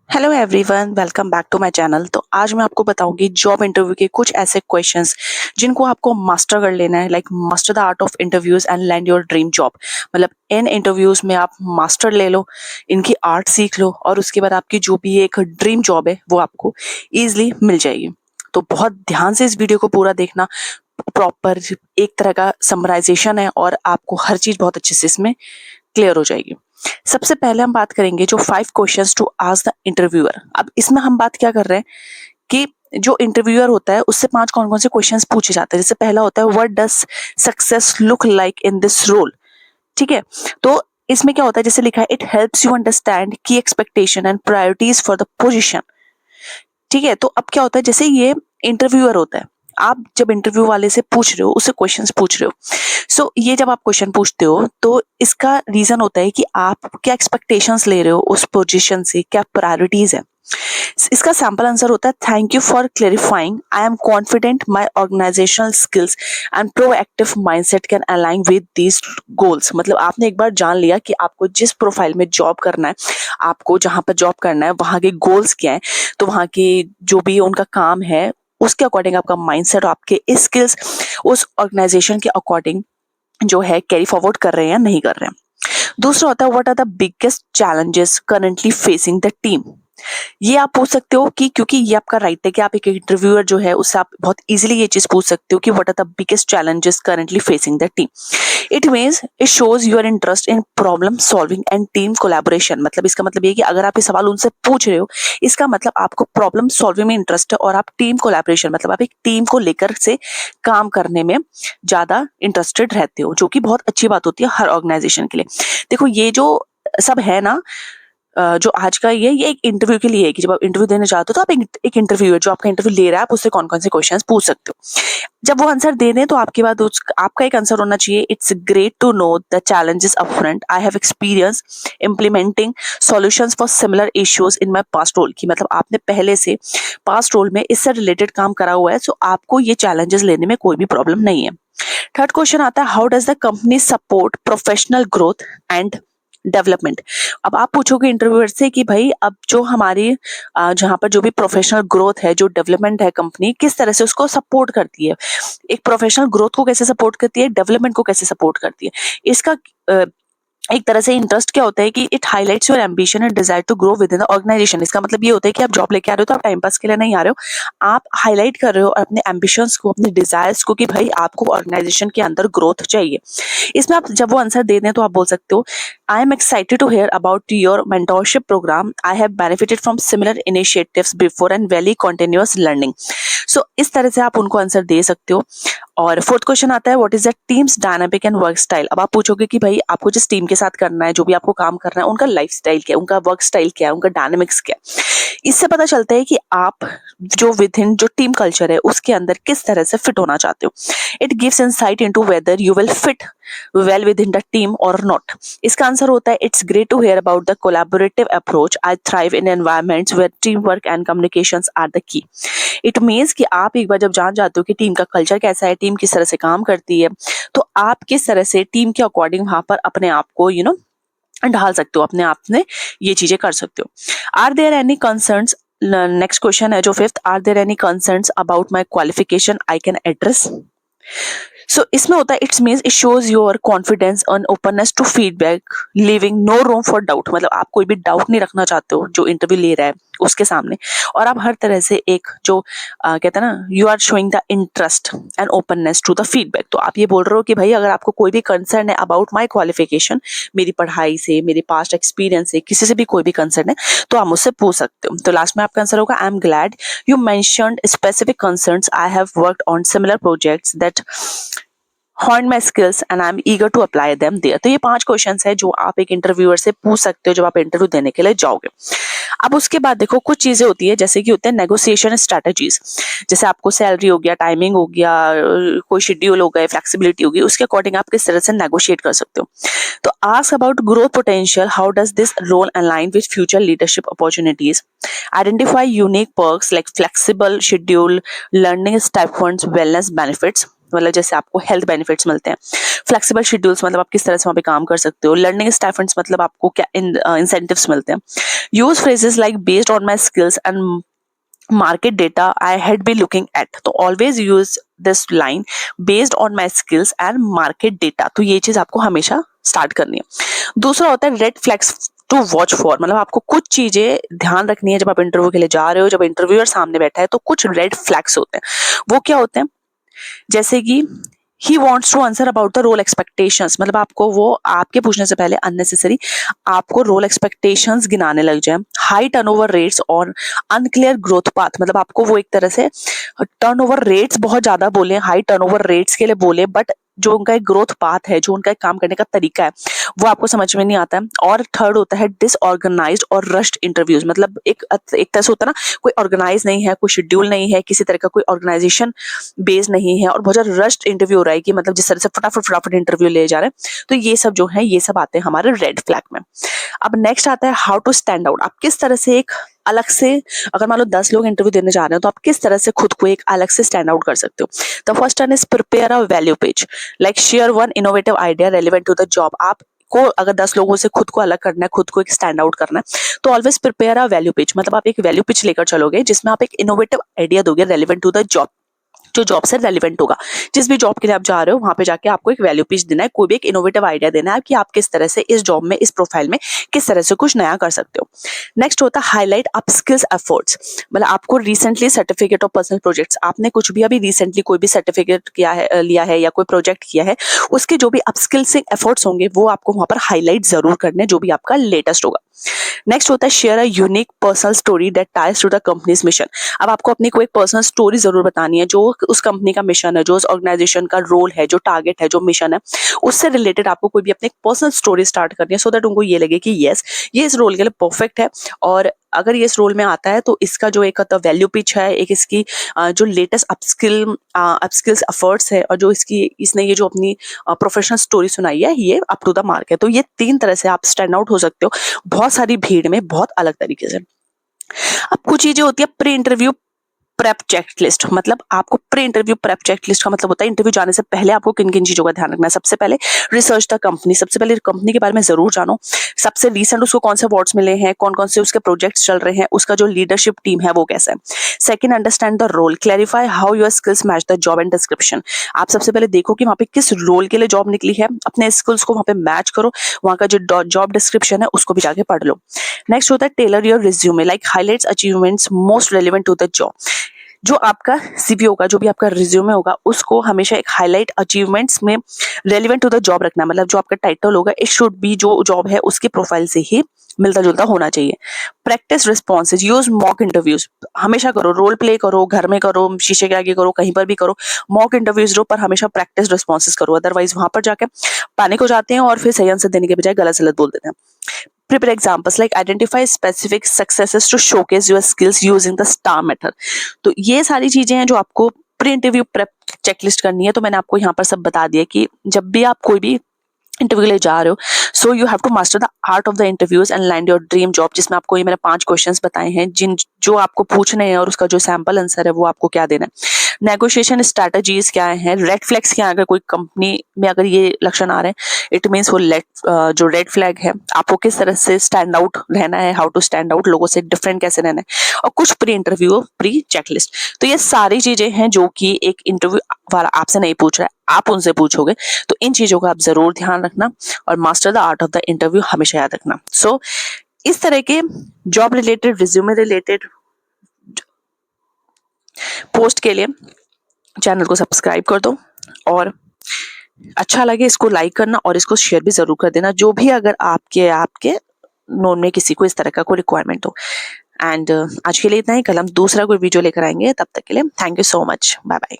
Hello everyone, welcome back to my channel. तो आज मैं आपको बताऊंगी जॉब इंटरव्यू के कुछ ऐसे क्वेश्चंस जिनको आपको मास्टर कर लेना है, like master the art of interviews and land your dream job. मतलब इन इंटरव्यूज में आप मास्टर ले लो, इनकी आर्ट सीख लो और उसके बाद आपकी जो भी एक ड्रीम जॉब है वो आपको इजीली मिल जाएगी। तो बहुत ध्यान से इस वीडियो को पूरा देखना। प्रॉपर एक तरह का समराइजेशन है और आपको हर चीज बहुत अच्छे से इसमें क्लियर हो जाएगी। सबसे पहले हम बात करेंगे जो 5 questions to ask the interviewer. अब इसमें हम बात क्या कर रहे हैं कि जो इंटरव्यूअर होता है उससे 5 कौन कौन से क्वेश्चंस पूछे जाते हैं। जैसे पहला होता है what does success look like in this role. ठीक है, तो इसमें क्या होता है, जैसे लिखा है इट हेल्प्स यू अंडरस्टैंड की expectation and priorities for the position. ठीक है, तो अब क्या होता है, जैसे ये इंटरव्यूअर होता है, आप जब इंटरव्यू वाले से पूछ रहे हो, उससे क्वेश्चंस पूछ रहे हो, सो ये जब आप क्वेश्चन पूछते हो तो इसका रीजन होता है कि आप क्या एक्सपेक्टेशंस ले रहे हो उस पोजीशन से, क्या प्रायोरिटीज है। इसका सैंपल आंसर होता है thank you for clarifying, I am confident my organisational skills and proactive mindset can align with these goals. मतलब आपने एक बार जान लिया कि आपको जिस प्रोफाइल में जॉब करना है, आपको जहां पर जॉब करना है वहां के गोल्स क्या है, तो वहां के जो भी उनका काम है उसके अकॉर्डिंग आपका माइंडसेट और आपके स्किल्स उस ऑर्गेनाइजेशन के अकॉर्डिंग जो है कैरी फॉरवर्ड कर रहे हैं या नहीं कर रहे हैं। दूसरा होता है what are the biggest challenges currently facing the team. ये आप पूछ सकते हो कि क्योंकि ये आपका राइट है कि आप एक इंटरव्यूअर जो है उससे आप बहुत इजीली ये चीज पूछ सकते हो कि what are the biggest challenges currently facing the team. It means it shows your interest in problem solving and team collaboration. मतलब इसका मतलब ये कि अगर आप ये सवाल उनसे पूछ रहे हो, इसका मतलब आपको प्रॉब्लम सॉल्विंग में इंटरेस्ट है और आप टीम कोलैबोरेशन मतलब आप एक टीम को लेकर से काम करने में ज्यादा इंटरेस्टेड रहते हो, जो कि बहुत अच्छी बात होती है हर ऑर्गेनाइजेशन के लिए। देखो ये जो सब है ना, जो आज का ये एक इंटरव्यू के लिए है कि जब आप इंटरव्यू देने जाते हो तो आप एक इंटरव्यूअर जो आपका इंटरव्यू ले रहा है आप उससे कौन कौन से क्वेश्चंस पूछ सकते हो। जब वो आंसर दे दें तो आपके बाद आपका एक आंसर होना चाहिए it's great to know the challenges upfront, I have experience implementing solutions for similar issues in my past role. की मतलब आपने पहले से पास्ट रोल में इससे रिलेटेड काम करा हुआ है, सो आपको ये चैलेंजेस लेने में कोई भी प्रॉब्लम नहीं है। थर्ड क्वेश्चन आता है how does the company support professional growth and development. अब आप पूछोगे इंटरव्यूअर से कि भाई अब जो हमारी जहाँ पर जो भी प्रोफेशनल ग्रोथ है, जो डेवलपमेंट है, कंपनी किस तरह से उसको सपोर्ट करती है, एक प्रोफेशनल ग्रोथ को कैसे सपोर्ट करती है, डेवलपमेंट को कैसे सपोर्ट करती है। इसका एक तरह से इंटरेस्ट क्या होता है कि it highlights your ambition and desire to grow within the organisation. इसका मतलब ये होता है कि आप जॉब लेके आ रहे हो तो आप टाइम पास के लिए नहीं आ रहे हो, आप हाईलाइट कर रहे हो अपने एम्बिशंस को, अपने डिजायर्स को कि भाई आपको ऑर्गेनाइजेशन के अंदर ग्रोथ चाहिए। इसमें आप जब वो आंसर दे दें तो आप बोल सकते हो I am excited to hear about your mentorship program, I have benefited from similar initiatives before and value continuous learning. So इस तरह से आप उनको आंसर दे सकते हो। और फोर्थ क्वेश्चन आता है what is the teams dynamic and work style. अब आप पूछोगे कि भाई आपको जिस टीम के साथ करना है, जो भी आपको काम करना है, उनका लाइफ स्टाइल क्या है, उनका वर्क स्टाइल क्या है, उनका डायनामिक्स क्या है। इससे पता चलता है कि आप जो विद इन जो टीम कल्चर है उसके अंदर किस तरह से फिट होना चाहते हो। It gives insight into whether you will fit well within the team और नॉट। इसका आंसर होता है it's great to hear about the collaborative approach, I thrive in environments where team work and communications are the key. It means कि आप एक बार जब जान जाते हो कि टीम का कल्चर कैसा है, टीम किस तरह से काम करती है, तो आप किस तरह से टीम के अकॉर्डिंग वहां पर अपने आप को ढाल सकते हो, अपने आप में ये चीजें कर सकते हो। Are there any concerns, next question है जो fifth, are there any concerns about my qualification I can address. So इसमें होता है it's means it shows your confidence and openness to feedback leaving no room for doubt. मतलब आप कोई भी doubt नहीं रखना चाहते हो जो इंटरव्यू ले रहा है उसके सामने, और आप हर तरह से एक जो कहते हैं ना, you are showing the interest and openness to the feedback. तो आप ये बोल रहे हो कि भाई अगर आपको कोई भी कंसर्न है अबाउट माई क्वालिफिकेशन, मेरी पढ़ाई से, मेरे पास्ट एक्सपीरियंस से, किसी से भी कोई भी कंसर्न है तो आप मुझसे पूछ सकते हो। तो लास्ट में आपका आंसर होगा I am glad you mentioned specific concerns, I have worked on similar projects that honed my skills and I'm eager to apply them there। तो ये 5 क्वेश्चंस है जो आप एक इंटरव्यूअर से पूछ सकते हो जब आप इंटरव्यू देने के लिए जाओगे। अब उसके बाद देखो कुछ चीजें होती है जैसे कि होते हैं नेगोशिएशन स्ट्रेटजीज। जैसे आपको सैलरी हो गया, टाइमिंग हो गया, कोई शेड्यूल हो गया, फ्लेक्सिबिलिटी होगी, उसके अकॉर्डिंग आप किस तरह से नेगोशिएट कर सकते हो। तो ask about growth potential, how does this role align with future leadership opportunities, identify unique perks like flexible schedule, learning stipends, wellness benefits, मतलब जैसे आपको हेल्थ बेनिफिट्स मिलते हैं, फ्लेक्सिबल शेड्यूल्स मतलब आप किस तरह से वहाँ पे काम कर सकते हो, लर्निंग स्टाइपेंड्स मतलब आपको क्या इंसेंटिव्स मिलते हैं, use phrases like based on my skills and market data I had been looking at, तो always use this line based on my skills and market data। तो ये चीज आपको हमेशा स्टार्ट करनी है। दूसरा होता है red flags to watch for, मतलब आपको कुछ चीजें ध्यान रखनी है जब आप इंटरव्यू के लिए जा रहे हो, जब इंटरव्यूअर सामने बैठा है तो कुछ रेड फ्लैग्स होते हैं। वो क्या होते हैं, जैसे कि he wants to answer about the role expectations, मतलब आपको वो आपके पूछने से पहले अननेसेसरी आपको रोल एक्सपेक्टेशंस गिनाने लग जाए। हाई टर्नओवर रेट्स और अनक्लियर ग्रोथ पाथ, मतलब आपको वो एक तरह से टर्नओवर रेट्स बहुत ज्यादा बोले, हाई टर्नओवर रेट्स के लिए बोले, बट जो उनका एक ग्रोथ पाथ है, जो उनका एक काम करने का तरीका है, वो आपको समझ में नहीं आता है। और थर्ड होता है डिसऑर्गेनाइज्ड और रश्ड इंटरव्यूज, मतलब एक तरह से होता है ना, कोई ऑर्गेनाइज नहीं है, कोई शेड्यूल नहीं है, किसी तरह का कोई ऑर्गेनाइजेशन बेस नहीं है और बहुत ज्यादा रश्ड इंटरव्यू हो रहा है कि मतलब जिस तरह से फटाफट इंटरव्यू ले जा रहे हैं। तो ये सब जो है ये सब आते हैं हमारे रेड फ्लैग में। अब नेक्स्ट आता है हाउ टू स्टैंड आउट, आप किस तरह से एक अलग से, अगर मान लो 10 लोग इंटरव्यू देने जा रहे हो तो आप किस तरह से खुद को एक अलग से स्टैंड आउट कर सकते हो। The first one is prepare a value page, like share one innovative idea relevant to the job. आप को अगर 10 लोगों से खुद को अलग करना है, खुद को एक स्टैंड आउट करना है, तो always prepare a value page, मतलब आप एक वैल्यू पिच लेकर चलोगे जिसमें आप एक इनोवेटिव आइडिया दोगे रेलेवेंट टू द जॉब, जो जॉब से रेलिवेंट होगा। जिस भी जॉब के लिए आप जा रहे हो वहां पे जाके आपको एक वैल्यू पिच देना है, कोई भी एक इनोवेटिव आइडिया देना है कि आप किस तरह से इस जॉब में, इस प्रोफाइल में किस तरह से कुछ नया कर सकते हो। नेक्स्ट होता है हाईलाइट अप स्किल्स एफर्ट्स, मतलब आपको recently certificate of personal projects, आपने कुछ भी अभी रिसेंटली कोई भी सर्टिफिकेट किया है, लिया है या कोई प्रोजेक्ट किया है, उसके जो भी अपस्किल्सिंग एफर्ट्स होंगे वो आपको वहां पर हाईलाइट जरूर करने, जो भी आपका लेटेस्ट होगा। नेक्स्ट होता है share a unique personal story that ties to the company's mission. अब आपको अपनी कोई एक पर्सनल स्टोरी जरूर बतानी है जो उस कंपनी का मिशन है, जो उस ऑर्गेनाइजेशन का रोल है, जो टारगेट है, जो मिशन है, उससे रिलेटेड आपको कोई भी अपनी पर्सनल स्टोरी स्टार्ट करनी है, सो दैट उनको ये लगे कि यस ये इस रोल के लिए परफेक्ट है, और अगर ये इस रोल में आता है तो इसका जो एक वैल्यू पिच है, एक इसकी जो लेटेस्ट अपस्किल्स एफर्ट्स है, और जो इसने ये जो अपनी प्रोफेशनल स्टोरी सुनाई है, ये अप टू द मार्क है। तो ये 3 तरह से आप स्टैंड आउट हो सकते हो बहुत सारी भीड़ में, बहुत अलग तरीके से। अब कुछ चीजें होती है प्री इंटरव्यू प्रेप चेकलिस्ट, मतलब आपको प्री इंटरव्यू प्रेप चेकलिस्ट का मतलब होता है इंटरव्यू जाने से पहले आपको किन किन चीजों का ध्यान रखना है। सबसे पहले रिसर्च द कंपनी, सबसे पहले कंपनी के बारे में जरूर जानो, सबसे रिसेंट उसको कौन से अवार्ड्स मिले हैं, कौन कौन से उसके प्रोजेक्ट्स चल रहे हैं, उसका जो लीडरशिप टीम है वो कैसा है। Second, understand the role, clarify how your skills match the job and description. आप सबसे पहले देखो कि वहाँ पे किस रोल के लिए जॉब निकली है, अपने स्किल्स को वहाँ पे मैच करो, वहाँ का जो जॉब डिस्क्रिप्शन है उसको भी जाके पढ़ लो। नेक्स्ट होता है tailor your resume, like highlights achievements most relevant to the job. जो आपका सीवी होगा, जो भी आपका रिज्यूमे होगा, उसको हमेशा एक हाईलाइट अचीवमेंट्स में रेलिवेंट टू द जॉब रखना है, मतलब जो आपका टाइटल होगा इट शुड बी जो जॉब है उसके प्रोफाइल से ही मिलता जुलता होना चाहिए। Practice responses, use mock interviews, हमेशा करो, रोल प्ले करो, घर में करो, शीशे के आगे करो, कहीं पर भी करो, मॉक इंटरव्यूज दो, पर हमेशा प्रैक्टिस रिस्पॉन्सेज करो, अदरवाइज वहां पर जाके पैनिक हो जाते हैं और फिर सही आंसर देने के बजाय गलत सलत बोल देते हैं। Prepare examples like identify specific successes to showcase your skills using the STAR method। तो ये सारी चीजें हैं जो आपको प्री इंटरव्यू प्रेप चेकलिस्ट करनी है। तो मैंने आपको यहाँ पर सब बता दिया कि जब भी आप कोई भी इंटरव्यू के लिए जा रहे हो, so you have to master the art of the interviews and land your dream job, जिसमें आपको ये मैंने 5 क्वेश्चंस बताए हैं जो आपको पूछने हैं और उसका जो सैंपल आंसर है वो आपको क्या देना है। नेगोशिएशन स्ट्रैटेजीज क्या है, रेड फ्लैग्स क्या है, अगर कोई कंपनी में अगर ये लक्षण आ रहे हैं इट मीन्स वो जो रेड फ्लैग है, आपको किस तरह से स्टैंड आउट रहना है, हाउ टू स्टैंड आउट, लोगों से डिफरेंट कैसे रहना है, और कुछ प्री इंटरव्यू प्री चेकलिस्ट। तो ये सारी चीजें हैं जो कि एक इंटरव्यू वाला आपसे नहीं पूछ रहा है, आप उनसे पूछोगे। तो इन चीजों का आप जरूर ध्यान रखना और master the art of the interview हमेशा याद रखना। सो इस तरह के job related, resume related post के लिए चैनल को सब्सक्राइब कर दो, और अच्छा लगे इसको लाइक करना और इसको शेयर भी जरूर कर देना, जो भी अगर आपके नोन में किसी को इस तरह का कोई रिक्वायरमेंट हो। एंड आज के लिए इतना ही, कल हम दूसरा कोई वीडियो लेकर आएंगे, तब तक के लिए thank you so much, bye bye.